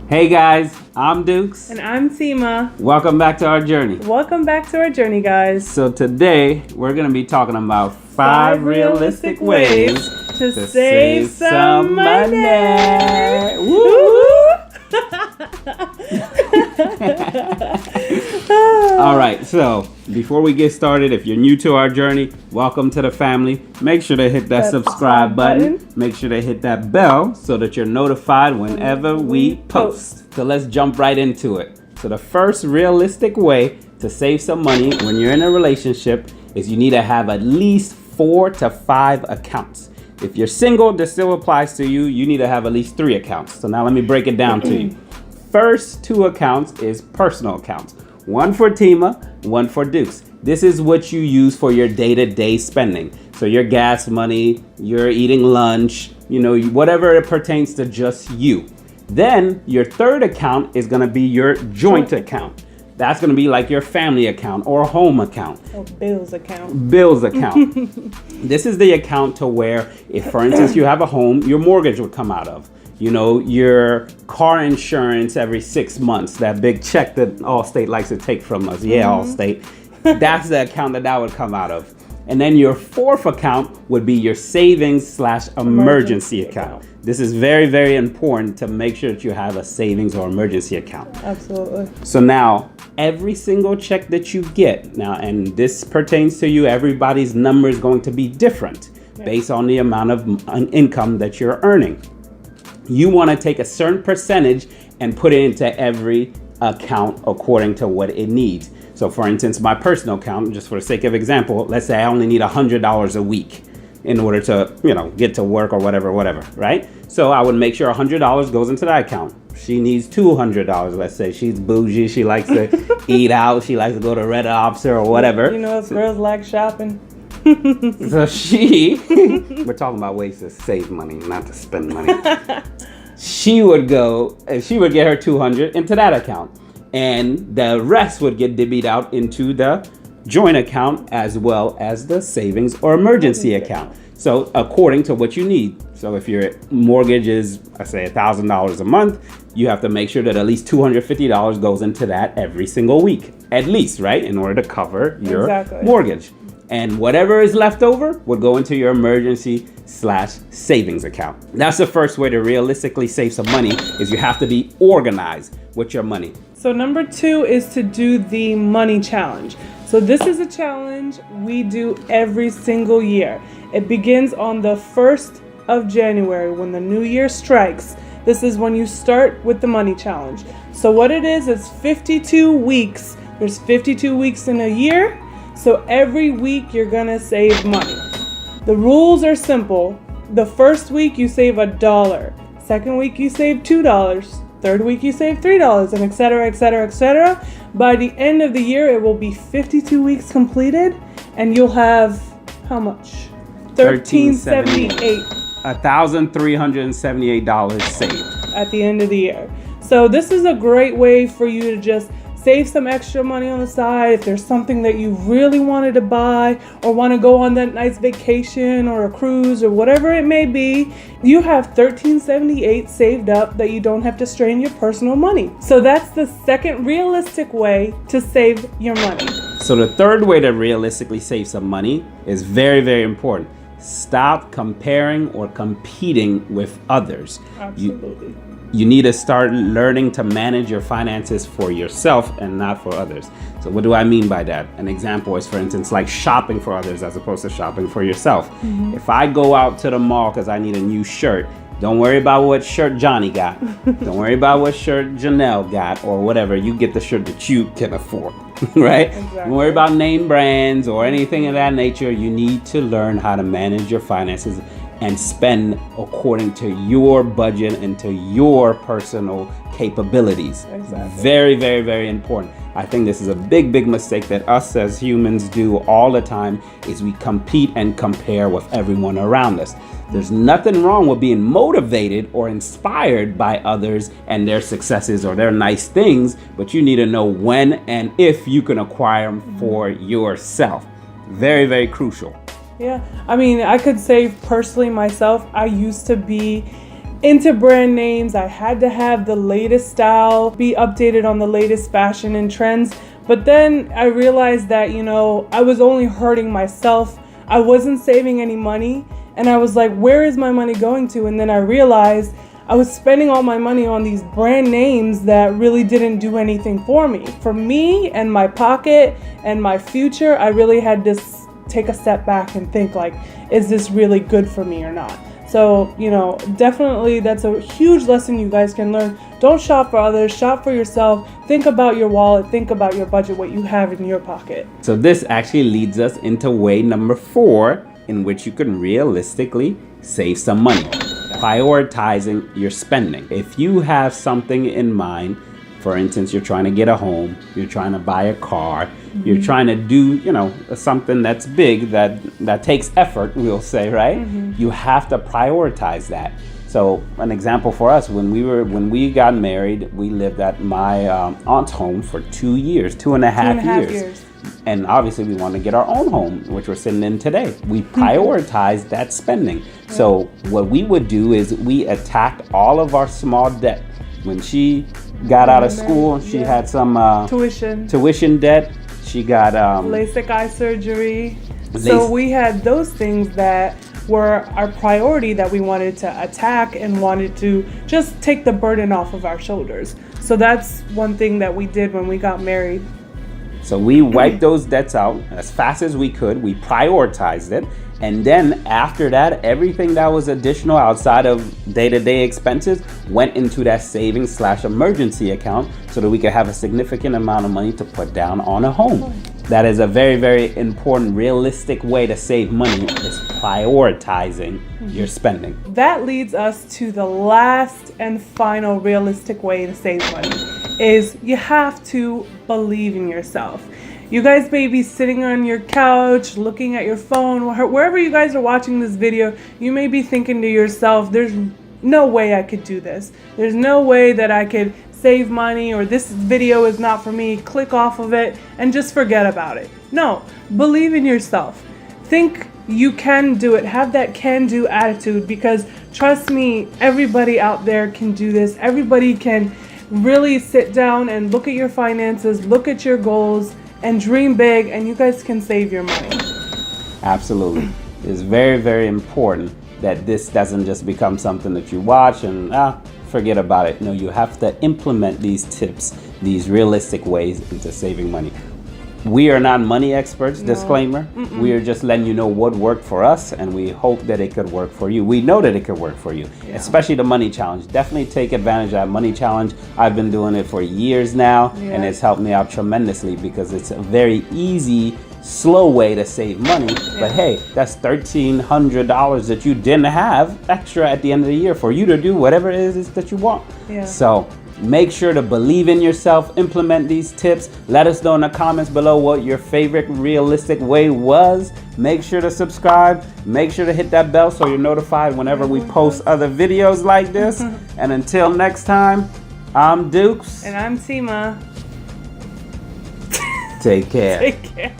Hey guys, I'm Dukes. And I'm Tima. Welcome back to our journey. Welcome back to our journey, guys. So today we're going to be talking about 5 realistic ways to save some money. Woo! All right, so before we get started, if you're new to our journey, welcome to the family. Make sure to hit that subscribe button. Make sure to hit that bell so that you're notified whenever we post. So let's jump right into it. So the first realistic way to save some money when you're in a relationship is you need to have at least 4 to 5 accounts. If you're single, this still applies to you. You need to have at least 3 accounts. So now let me break it down to you. First 2 accounts is personal accounts. One for Tima, one for Dukes. This is what you use for your day-to-day spending. So your gas money, you're eating lunch, whatever it pertains to just you. Then your third account is gonna be your joint account. That's gonna be like your family account or home account. Or bills account. Bills account. This is the account to where if, for instance, you have a home, your mortgage would come out of. Your car insurance every 6 months, that big check that Allstate likes to take from us. Yeah, Allstate. That's the account that would come out of. And then your fourth account would be your savings/emergency account. This is very, very important to make sure that you have a savings or emergency account. Absolutely. So now, every single check that you get, now, and this pertains to you, everybody's number is going to be different based on the amount of income that you're earning. You want to take a certain percentage and put it into every account according to what it needs. So for instance, my personal account, just for the sake of example, let's say I only need $100 a week in order to, get to work or whatever, right? So I would make sure $100 goes into that account. She needs $200. Let's say she's bougie. She likes to eat out. She likes to go to Red Lobster or whatever. Us girls like shopping. So we're talking about ways to save money, not to spend money. She would get her 200 into that account, and the rest would get divvied out into the joint account as well as the savings or emergency account. So according to what you need. So if your mortgage is, I say $1,000 a month, you have to make sure that at least $250 goes into that every single week, at least, right? In order to cover your mortgage. And whatever is left over would go into your emergency/savings account. That's the first way to realistically save some money, is you have to be organized with your money. So number 2 is to do the money challenge. So this is a challenge we do every single year. It begins on the 1st of January when the new year strikes. This is when you start with the money challenge. So what it is 52 weeks. There's 52 weeks in a year. So every week you're gonna save money. The rules are simple. The first week you save $1. Second week you save $2. Third week you save $3, and etc., etc., etc. By the end of the year, it will be 52 weeks completed, and you'll have how much? $1,378. $1,378 saved at the end of the year. So this is a great way for you to just save some extra money on the side if there's something that you really wanted to buy or want to go on that nice vacation or a cruise or whatever it may be. You have $1,378 saved up that you don't have to strain your personal money. So that's the second realistic way to save your money. So the third way to realistically save some money is very, very important. Stop comparing or competing with others. Absolutely. You need to start learning to manage your finances for yourself and not for others. So what do I mean by that? An example is, for instance, like shopping for others as opposed to shopping for yourself. If I go out to the mall because I need a new shirt, don't worry about what shirt Johnny got. Don't worry about what shirt Janelle got or whatever. You get the shirt that you can afford, right? Exactly. Don't worry about name brands or anything of that nature. You need to learn how to manage your finances and spend according to your budget and to your personal capabilities. Exactly. Very, very, very important. I think this is a big, big mistake that us as humans do all the time, is we compete and compare with everyone around us. There's nothing wrong with being motivated or inspired by others and their successes or their nice things, but you need to know when and if you can acquire them for yourself. Very, very crucial. Yeah, I mean, I could say personally myself, I used to be into brand names. I had to have the latest style, be updated on the latest fashion and trends. But then I realized that, I was only hurting myself. I wasn't saving any money. And I was like, where is my money going to? And then I realized I was spending all my money on these brand names that really didn't do anything for me. For me and my pocket and my future, I really had to take a step back and think like, is this really good for me or not? So, definitely that's a huge lesson you guys can learn. Don't shop for others, shop for yourself. Think about your wallet, think about your budget, what you have in your pocket. So this actually leads us into way number 4, in which you can realistically save some money. Prioritizing your spending. If you have something in mind, for instance, you're trying to get a home, you're trying to buy a car, you're trying to do, something that's big, that takes effort, we'll say, right? You have to prioritize that. So an example for us, when we got married, we lived at my aunt's home for 2 years, 2.5 years. And obviously we want to get our own home, which we're sitting in today. We prioritized that spending. So what we would do is we attacked all of our small debt. When she got out of school, she had some tuition debt. She got LASIK eye surgery. So we had those things that were our priority that we wanted to attack and wanted to just take the burden off of our shoulders. So that's one thing that we did when we got married. So we wiped those debts out as fast as we could. We prioritized it. And then after that, everything that was additional outside of day-to-day expenses went into that savings/emergency account so that we could have a significant amount of money to put down on a home. That is a very, very important, realistic way to save money, is prioritizing your spending. That leads us to the last and final realistic way to save money, is you have to believe in yourself. You guys may be sitting on your couch, looking at your phone, wherever you guys are watching this video, you may be thinking to yourself, there's no way I could do this. There's no way that I could save money, or this video is not for me. Click off of it and just forget about it. No, believe in yourself. Think you can do it. Have that can-do attitude, because trust me, everybody out there can do this. Everybody can really sit down and look at your finances, look at your goals, and dream big, and you guys can save your money. Absolutely. It's very, very important that this doesn't just become something that you watch and forget about it. No, you have to implement these tips, these realistic ways into saving money. We are not money experts, disclaimer. We are just letting you know what worked for us, and we hope that it could work for you. We know that it could work for you, especially the money challenge. Definitely take advantage of that money challenge. I've been doing it for years now, and it's helped me out tremendously because it's a very easy, slow way to save money. But hey, that's $1,300 that you didn't have extra at the end of the year for you to do whatever it is that you want. So make sure to believe in yourself, implement these tips. Let us know in the comments below what your favorite realistic way was. Make sure to subscribe. Make sure to hit that bell so you're notified whenever we post other videos like this. And until next time, I'm Dukes. And I'm Tima. Take care. Take care.